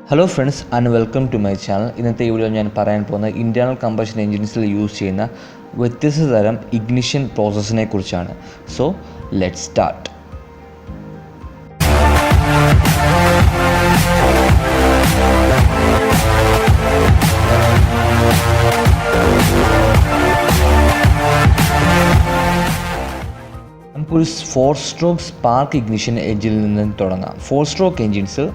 Hello friends and welcome to my channel. ഇന്നത്തെ video ഞാൻ പറയാൻ പോകുന്നത് ഇൻറ്റേർണൽ കമ്പഷൻ എഞ്ചിൻസിൽ യൂസ് ചെയ്യുന്ന വ്യത്യസ്ത തരം ഇഗ്നിഷൻ പ്രോസസ്സിനെ കുറിച്ചാണ്. So let's start. നമുക്കൊരു 4 സ്ട്രോക്ക് സ്പാർക്ക് ഇഗ്നിഷൻ എഞ്ചിനിൽ നിന്ന് തുടങ്ങാം. 4 സ്ട്രോക്ക് എഞ്ചിൻസ്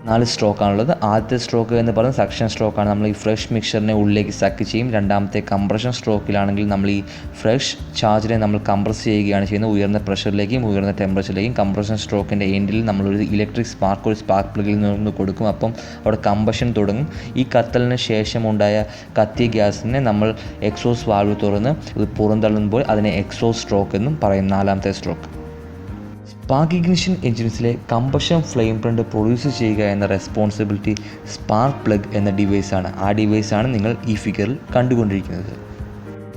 4 സ്ട്രോക്കാണുള്ളത്. ആദ്യത്തെ സ്ട്രോക്ക് എന്ന് പറയുന്നത് സക്ഷൻ സ്ട്രോക്കാണ്. നമ്മൾ ഈ ഫ്രഷ് മിക്സറിനെ ഉള്ളിലേക്ക് സക്ക് ചെയ്യും. രണ്ടാമത്തെ കംപ്രഷൻ സ്ട്രോക്കിലാണെങ്കിൽ നമ്മൾ ഈ ഫ്രഷ് ചാർജിനെ നമ്മൾ കംപ്രസ് ചെയ്യുകയാണ് ചെയ്യുന്നത് ഉയർന്ന പ്രഷറിലേക്കും ഉയർന്ന ടെമ്പറേച്ചറിലേക്കും. കംപ്രഷൻ സ്ട്രോക്കിൻ്റെ എൻഡിൽ നമ്മളൊരു ഇലക്ട്രിക് സ്പാർക്ക് ഒരു സ്പാർക്ക് പ്ലഗിൽ നിന്ന് കൊടുക്കും. അപ്പം അവിടെ കമ്പഷൻ തുടങ്ങും. ഈ കത്തലിന് ശേഷം ഉണ്ടായ കത്തിയ ഗ്യാസിനെ നമ്മൾ എക്സോസ് വാൽവ് തുറന്ന് ഇത് പുറന്തള്ളുമ്പോൾ അതിനെ എക്സോസ് സ്ട്രോക്ക് എന്നും പറയും. നാലാമത്തെ സ്ട്രോക്ക്. സ്പാർക്ക് ഇഗ്നിഷൻ എഞ്ചിൻസിലെ കമ്പഷൻ ഫ്ലെയിം ഫ്രണ്ട് പ്രൊഡ്യൂസ് ചെയ്യുക എന്ന റെസ്പോൺസിബിലിറ്റി സ്പാർക്ക് പ്ലഗ് എന്ന ഡിവൈസാണ്. ആ ഡിവൈസാണ് നിങ്ങൾ ഈ ഫിഗറിൽ കണ്ടുകൊണ്ടിരിക്കുന്നത്.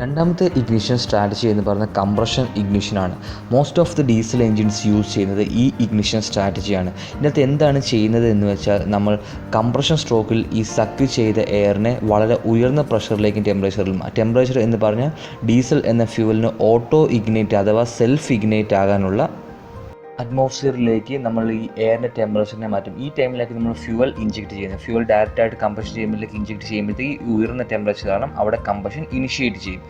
രണ്ടാമത്തെ ഇഗ്നിഷൻ സ്ട്രാറ്റജി എന്ന് പറയുന്നത് കംപ്രഷൻ ഇഗ്നിഷനാണ്. Most of the diesel engines use ചെയ്യുന്നത് ഈ ഇഗ്നിഷൻ സ്ട്രാറ്റജിയാണ്. ഇതിനകത്ത് എന്താണ് ചെയ്യുന്നത് എന്ന് വെച്ചാൽ നമ്മൾ കംപ്രഷൻ സ്ട്രോക്കിൽ ഈ സക്ക് ചെയ്ത എയറിനെ വളരെ ഉയർന്ന പ്രഷറിലേക്കും ടെമ്പറേച്ചർ എന്ന് പറഞ്ഞാൽ ഡീസൽ എന്ന ഫ്യൂവലിന് ഓട്ടോ ഇഗ്നേറ്റ് അഥവാ സെൽഫ് ഇഗ്നേറ്റ് ആകാനുള്ള അറ്റ്മോസ്ഫിയറിലേക്ക് നമ്മൾ ഈ എയറിൻ്റെ ടെമ്പറേച്ചറിനെ മാറ്റും. ഈ ടൈമിലേക്ക് നമ്മൾ ഫ്യൂവൽ ഇഞ്ചെക്ട് ചെയ്യുന്നത്. ഫ്യൂവൽ ഡയറക്റ്റായിട്ട് കമ്പഷൻ ചെയ്യുമ്പോഴേക്ക് ഇഞ്ചെക്ട് ചെയ്യുമ്പോഴത്തേക്ക് ഉയർന്ന ടെമ്പറേച്ചർ കാരണം അവിടെ കമ്പഷൻ ഇനിഷ്യേറ്റ് ചെയ്യും.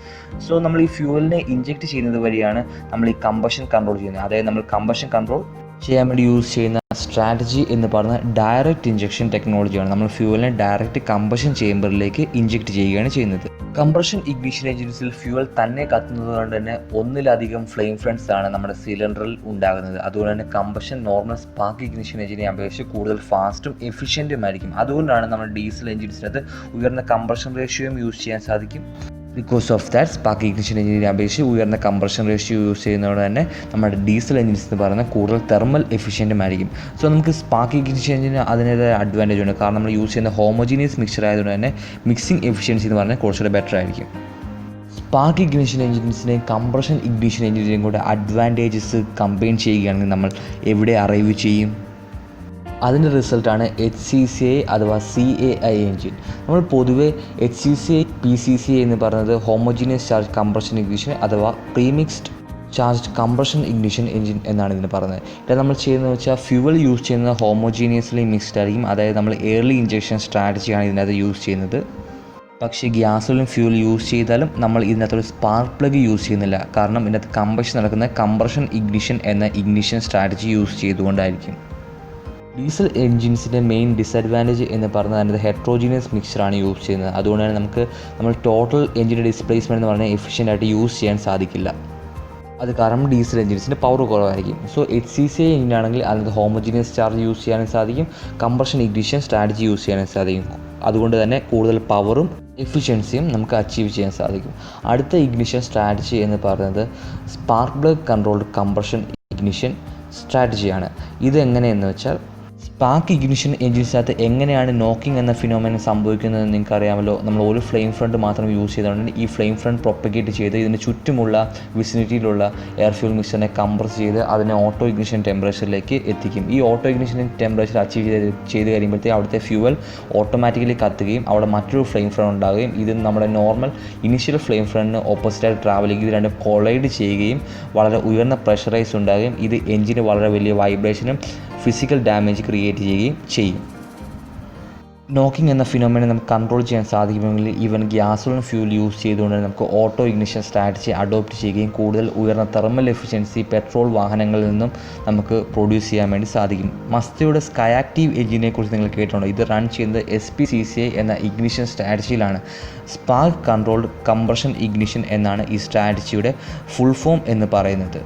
സോ നമ്മൾ ഈ ഫ്യൂവലിനെ ഇഞ്ചെക്ട് ചെയ്യുന്നത് വഴിയാണ് നമ്മൾ ഈ കമ്പഷൻ കൺട്രോൾ ചെയ്യുന്നത്. അതായത് നമ്മൾ കമ്പഷൻ കൺട്രോൾ ചെയ്യാൻ വേണ്ടി യൂസ് ചെയ്യുന്ന സ്ട്രാറ്റജി എന്ന് പറയുന്നത് ഡയറക്റ്റ് ഇഞ്ചക്ഷൻ ടെക്നോളജിയാണ്. നമ്മൾ ഫ്യൂവലിനെ ഡയറക്റ്റ് കമ്പഷൻ ചേമ്പറിലേക്ക് ഇഞ്ചെക്ട് ചെയ്യുകയാണ് ചെയ്യുന്നത്. കംപ്രഷൻ ഇഗ്നിഷൻ എഞ്ചിൻസിൽ ഫ്യൂവൽ തന്നെ കത്തുന്നത് കൊണ്ട് തന്നെ ഒന്നിലധികം ഫ്ലെയിം ഫ്രണ്ട്സ് ആണ് നമ്മുടെ സിലിണ്ടറിൽ ഉണ്ടാകുന്നത്. അതുകൊണ്ട് തന്നെ കമ്പഷൻ നോർമൽ സ്പാർക്ക് ഇഗ്നിഷൻ എഞ്ചിനെ അപേക്ഷിച്ച് കൂടുതൽ ഫാസ്റ്റും എഫിഷ്യൻറ്റും ആയിരിക്കും. അതുകൊണ്ടാണ് നമ്മൾ ഡീസൽ എഞ്ചിൻസിനകത്ത് ഉയർന്ന കംപ്രഷൻ റേഷ്യോയും യൂസ് ചെയ്യാൻ സാധിക്കും. Because of that spark ignition എഞ്ചിനെ അപേക്ഷിച്ച് ഉയർന്ന കംപ്രഷൻ റേഷ്യോ യൂസ് ചെയ്യുന്നതുകൊണ്ട് തന്നെ നമ്മുടെ ഡീസൽ എഞ്ചിൻസ് എന്ന് പറയുന്നത് കൂടുതൽ തെർമൽ എഫിഷ്യൻറ്റും ആയിരിക്കും. സോ നമുക്ക് സ്പാർക്ക് ഇഗ്നിഷൻ എഞ്ചിന് അതിൻ്റേതായ അഡ്വാൻറ്റേജ് ഉണ്ട്. കാരണം നമ്മൾ യൂസ് ചെയ്യുന്ന ഹോമോജീനിയസ് മിക്സർ ആയതുകൊണ്ട് തന്നെ മിക്സിംഗ് എഫിഷ്യൻസി എന്ന് പറഞ്ഞാൽ കുറച്ചുകൂടെ ബെറ്റർ ആയിരിക്കും. സ്പാർക്ക് ഇഗ്നിഷൻ എഞ്ചിൻസിനെയും കംപ്രഷൻ ഇഗ്നിഷൻ എഞ്ചിനെയും കൂടെ അഡ്വാൻറ്റേജസ് കമ്പൈൻ ചെയ്യുകയാണെങ്കിൽ നമ്മൾ എവിടെ അറൈവ് ചെയ്യും? അതിൻ്റെ റിസൾട്ടാണ് HCCI അഥവാ CAI എഞ്ചിൻ. നമ്മൾ പൊതുവേ HCCI PCCI എന്ന് പറയുന്നത് ഹോമോജീനിയസ് ചാർജ് കംപ്രഷൻ ഇഗ്നിഷൻ അഥവാ പ്രീമിക്സ്ഡ് ചാർജ് കംപ്രഷൻ ഇഗ്നിഷൻ എഞ്ചിൻ എന്നാണ് ഇതിന് പറയുന്നത്. ഇത് നമ്മൾ ചെയ്യുന്നത് വെച്ചാൽ ഫ്യൂവൽ യൂസ് ചെയ്യുന്നത് ഹോമോജീനിയസ്ലി മിക്സ്ഡ് ആയിരിക്കും. അതായത് നമ്മൾ എയർലി ഇഞ്ചക്ഷൻ സ്ട്രാറ്റജിയാണ് ഇതിനകത്ത് യൂസ് ചെയ്യുന്നത്. പക്ഷേ ഗ്യാസോലിൻ ഫ്യൂൽ യൂസ് ചെയ്താലും നമ്മൾ ഇതിനകത്തൊരു സ്പാർക്ക് പ്ലഗ് യൂസ് ചെയ്യുന്നില്ല. കാരണം ഇതിനകത്ത് കമ്പഷൻ നടക്കുന്ന കംപ്രഷൻ ഇഗ്നിഷൻ എന്ന ഇഗ്നിഷൻ സ്ട്രാറ്റജി യൂസ് ചെയ്തുകൊണ്ടായിരിക്കും. ഡീസൽ എൻജിൻസിൻ്റെ മെയിൻ ഡിസഡ്വാൻറ്റേജ് എന്ന് പറഞ്ഞാൽ അതിൻ്റെ ഹെട്രോജീനിയസ് മിക്സറാണ് യൂസ് ചെയ്യുന്നത്. അതുകൊണ്ട് തന്നെ നമ്മൾ ടോട്ടൽ എൻജിൻ്റെ ഡിസ്പ്ലേസ്മെൻറ്റ് എന്ന് പറഞ്ഞാൽ എഫിഷ്യൻ്റായിട്ട് യൂസ് ചെയ്യാൻ സാധിക്കില്ല. അത് കാരണം ഡീസൽ എൻജിൻസിൻ്റെ പവർ കുറവായിരിക്കും. സോ HCCI എഞ്ചിനാണെങ്കിൽ അതിനകത്ത് ഹോമോജീനിയസ് ചാർജ് യൂസ് ചെയ്യാനും സാധിക്കും, കംപ്രഷൻ ഇഗ്നിഷൻ സ്ട്രാറ്റജി യൂസ് ചെയ്യാനും സാധിക്കും. അതുകൊണ്ട് തന്നെ കൂടുതൽ പവറും എഫിഷ്യൻസിയും നമുക്ക് അച്ചീവ് ചെയ്യാൻ സാധിക്കും. അടുത്ത ഇഗ്നിഷൻ സ്ട്രാറ്റജി എന്ന് പറയുന്നത് spark plug controlled compression ignition സ്ട്രാറ്റജിയാണ്. ഇതെങ്ങനെയെന്ന് വെച്ചാൽ സ്പാർക്ക് ഇഗ്നിഷൻ എഞ്ചിൻസിനകത്ത് എങ്ങനെയാണ് നോക്കിംഗ് എന്ന ഫിനോമിനൻ സംഭവിക്കുന്നതെന്ന് നിങ്ങൾക്ക് അറിയാമല്ലോ. നമ്മൾ ഒരു ഫ്ലെയിം ഫ്രണ്ട് മാത്രം യൂസ് ചെയ്തുകൊണ്ട് ഈ ഫ്ലെയിം ഫ്രണ്ട് പ്രൊപ്പഗേറ്റ് ചെയ്ത് ഇതിന് ചുറ്റുമുള്ള വിസിനിറ്റിയിലുള്ള എയർ ഫ്യൂൽ മിക്സറിനെ കംപ്രസ് ചെയ്ത് അതിനെ ഓട്ടോ ഇഗ്നിഷൻ ടെമ്പറേച്ചറിലേക്ക് എത്തിക്കും. ഈ ഓട്ടോ ഇഗ്നിഷൻ ടെമ്പറേച്ചർ അച്ചീവ് ചെയ്ത് കഴിയുമ്പോഴത്തേക്ക് അവിടുത്തെ ഫ്യൂവൽ ഓട്ടോമാറ്റിക്കലി കത്തുകയും അവിടെ മറ്റൊരു ഫ്ലെയിം ഫ്രണ്ട് ഉണ്ടാകുകയും ഇത് നമ്മുടെ നോർമൽ ഇനിഷ്യൽ ഫ്ലെയിം ഫ്രണ്ടിന് ഓപ്പോസിറ്റായിട്ട് ട്രാവൽ ചെയ്യും. ഇത് രണ്ടും കൊളൈഡ് ചെയ്യുകയും വളരെ ഉയർന്ന പ്രഷറൈസ് ഉണ്ടാകുകയും ഇത് എഞ്ചിന് വളരെ വലിയ വൈബ്രേഷനും ഫിസിക്കൽ ഡാമേജ് ക്രിയേറ്റ് ചെയ്യുകയും ചെയ്യും. നോക്കിംഗ് എന്ന ഫിനോമിനെ നമുക്ക് കൺട്രോൾ ചെയ്യാൻ സാധിക്കുമെങ്കിൽ ഈവൻ ഗ്യാസോലിൻ ഫ്യൂൽ യൂസ് ചെയ്തുകൊണ്ട് നമുക്ക് ഓട്ടോ ഇഗ്നിഷൻ സ്ട്രാറ്റജി അഡോപ്റ്റ് ചെയ്യുകയും കൂടുതൽ ഉയർന്ന തെർമൽ എഫിഷ്യൻസി പെട്രോൾ വാഹനങ്ങളിൽ നിന്നും നമുക്ക് പ്രൊഡ്യൂസ് ചെയ്യാൻ വേണ്ടി സാധിക്കും. മസ്തയുടെ സ്കൈ ആക്റ്റീവ് എഞ്ചിനെ കുറിച്ച് നിങ്ങൾ കേട്ടിട്ടുണ്ടോ? ഇത് റൺ ചെയ്യുന്നത് SPCCI എന്ന ഇഗ്നിഷൻ സ്ട്രാറ്റജിയിലാണ്. സ്പാർക്ക് കൺട്രോൾഡ് കംപ്രഷൻ ഇഗ്നിഷൻ എന്നാണ് ഈ സ്ട്രാറ്റജിയുടെ ഫുൾ ഫോം എന്ന് പറയുന്നത്.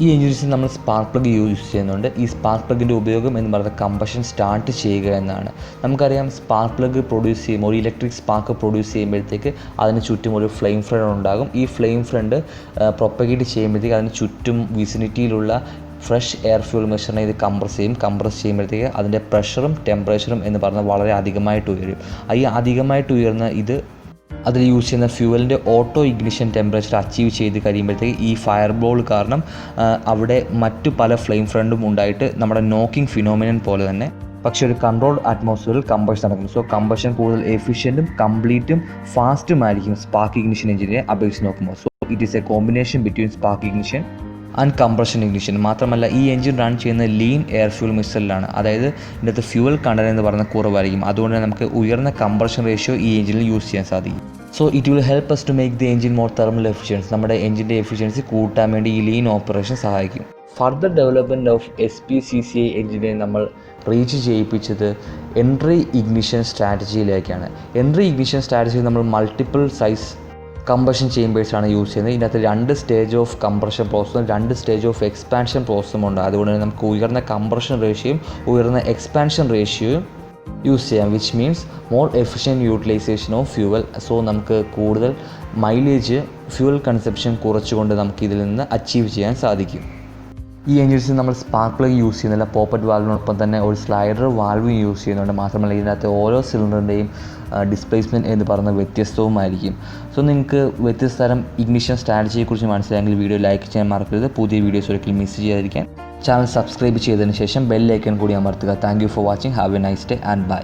ഈ എഞ്ചിൻസിൽ നമ്മൾ സ്പാർക്ക് പ്ലഗ് യൂസ് ചെയ്യുന്നുണ്ട്. ഈ സ്പാർക്ക് പ്ലഗിൻ്റെ ഉപയോഗം എന്ന് പറയുന്നത് കമ്പഷൻ സ്റ്റാർട്ട് ചെയ്യുക എന്നാണ്. നമുക്കറിയാം സ്പാർക്ക് പ്ലഗ് പ്രൊഡ്യൂസ് ചെയ്യുമ്പോൾ ഒരു ഇലക്ട്രിക് സ്പാർക്ക് പ്രൊഡ്യൂസ് ചെയ്യുമ്പോഴത്തേക്ക് അതിന് ചുറ്റും ഒരു ഫ്ലെയിം ഫ്രണ്ട് ഉണ്ടാകും. ഈ ഫ്ലെയിം ഫ്രണ്ട് പ്രൊപ്പഗേറ്റ് ചെയ്യുമ്പോഴത്തേക്ക് അതിന് ചുറ്റും വിസിനിറ്റിയിലുള്ള ഫ്രഷ് എയർ ഫ്യൂൽ മിക്സറിനെ ഇത് കംപ്രസ് ചെയ്യുമ്പോഴത്തേക്ക് അതിൻ്റെ പ്രഷറും ടെമ്പറേച്ചറും എന്ന് പറഞ്ഞാൽ വളരെ അധികമായിട്ട് ഉയരും. ഈ അധികമായിട്ട് ഉയർന്ന ഇത് അതിൽ യൂസ് ചെയ്യുന്ന ഫ്യൂവലിൻ്റെ ഓട്ടോ ഇഗ്നിഷൻ ടെമ്പറേച്ചർ അച്ചീവ് ചെയ്ത് കഴിയുമ്പോഴത്തേക്ക് ഈ ഫയർ ബോൾ കാരണം അവിടെ മറ്റു പല ഫ്ലെയിം ഫ്രണ്ടും ഉണ്ടായിട്ട് നമ്മുടെ നോക്കിംഗ് ഫിനോമിനൻ പോലെ തന്നെ പക്ഷേ ഒരു കൺട്രോൾഡ് അറ്റ്മോസ്ഫിയറിൽ കമ്പഷൻ നടക്കുന്നു. സോ കമ്പഷൻ കൂടുതൽ എഫിഷ്യൻറ്റും കംപ്ലീറ്റും ഫാസ്റ്റുമായിരിക്കും സ്പാർക്ക് ഇഗ്നിഷൻ എഞ്ചിനെ അപേക്ഷിച്ച് നോക്കുമ്പോൾ. So it is A combination between spark ignition and compression ignition. മാത്രമല്ല ഈ എഞ്ചിൻ റൺ ചെയ്യുന്ന ലീൻ എയർ ഫ്യൂൽ മിക്സറിലാണ്. അതായത് ഇതിനകത്ത് ഫ്യൂവൽ കണ്ടന്റ് എന്ന് പറയുന്നത് കുറവായിരിക്കും. അതുകൊണ്ട് തന്നെ നമുക്ക് ഉയർന്ന കംപ്രഷൻ റേഷ്യോ ഈ എഞ്ചിനിൽ യൂസ് ചെയ്യാൻ സാധിക്കും. So it will help us to make the engine more thermal efficiency. നമ്മുടെ എഞ്ചിൻ്റെ എഫിഷ്യൻസി കൂട്ടാൻ വേണ്ടി ഈ ലീൻ ഓപ്പറേഷൻ സഹായിക്കും. ഫർദർ ഡെവലപ്മെൻറ്റ് ഓഫ് SPCCI എഞ്ചിനെ നമ്മൾ റീച്ച് ചെയ്യിപ്പിച്ചത് എൻട്രി ഇഗ്നിഷൻ സ്ട്രാറ്റജിയിലേക്കാണ്. എൻട്രി ഇഗ്നിഷൻ സ്ട്രാറ്റജിയിൽ നമ്മൾ മൾട്ടിപ്പിൾ സൈസ് കമ്പഷൻ ചേമ്പേഴ്സാണ് യൂസ് ചെയ്യുന്നത്. ഇതിനകത്ത് 2 സ്റ്റേജ് ഓഫ് കംപ്രഷൻ പ്രോസസ്സും 2 സ്റ്റേജ് ഓഫ് എക്സ്പാൻഷൻ പ്രോസസ്സും ഉണ്ട്. അതുകൊണ്ട് തന്നെ നമുക്ക് ഉയർന്ന കംപ്രഷൻ റേഷ്യോയും ഉയർന്ന എക്സ്പാൻഷൻ റേഷ്യോയും യൂസ് ചെയ്യാം, which means more efficient utilisation of fuel. So നമുക്ക് കൂടുതൽ മൈലേജ്, ഫ്യൂവൽ കൺസപ്ഷൻ കുറച്ചുകൊണ്ട് നമുക്ക് ഇതിൽ നിന്ന് അച്ചീവ് ചെയ്യാൻ സാധിക്കും. ഈ എഞ്ചിൻസിൽ നമ്മൾ സ്പാർക്ക് പ്ലഗ് യൂസ് ചെയ്യുന്നില്ല. പോപ്പറ്റ് വാൽവിനൊപ്പം തന്നെ ഒരു സ്ലൈഡർ വാൽവും യൂസ് ചെയ്യുന്നുണ്ട്. മാത്രമല്ല ഇതിനകത്ത് ഓരോ സിലിണ്ടറിൻ്റെയും ഡിസ്പ്ലേസ്മെൻറ്റ് എന്ന് പറയുന്നത് വ്യത്യസ്തവുമായിരിക്കും. സോ നിങ്ങൾക്ക് വ്യത്യസ്ത തരം ഇഗ്നിഷൻ സ്ട്രാറ്റജിയെക്കുറിച്ച് മനസ്സിലായെങ്കിൽ വീഡിയോ ലൈക്ക് ചെയ്യാൻ മറക്കരുത്. പുതിയ വീഡിയോസ് ഒരിക്കലും മിസ് ചെയ്യാതിരിക്കാൻ ചാനൽ സബ്സ്ക്രൈബ് ചെയ്തതിന് ശേഷം ബെൽ ഐക്കൺ കൂടി അമർത്തുക. Thank you for watching. Have a nice day and by.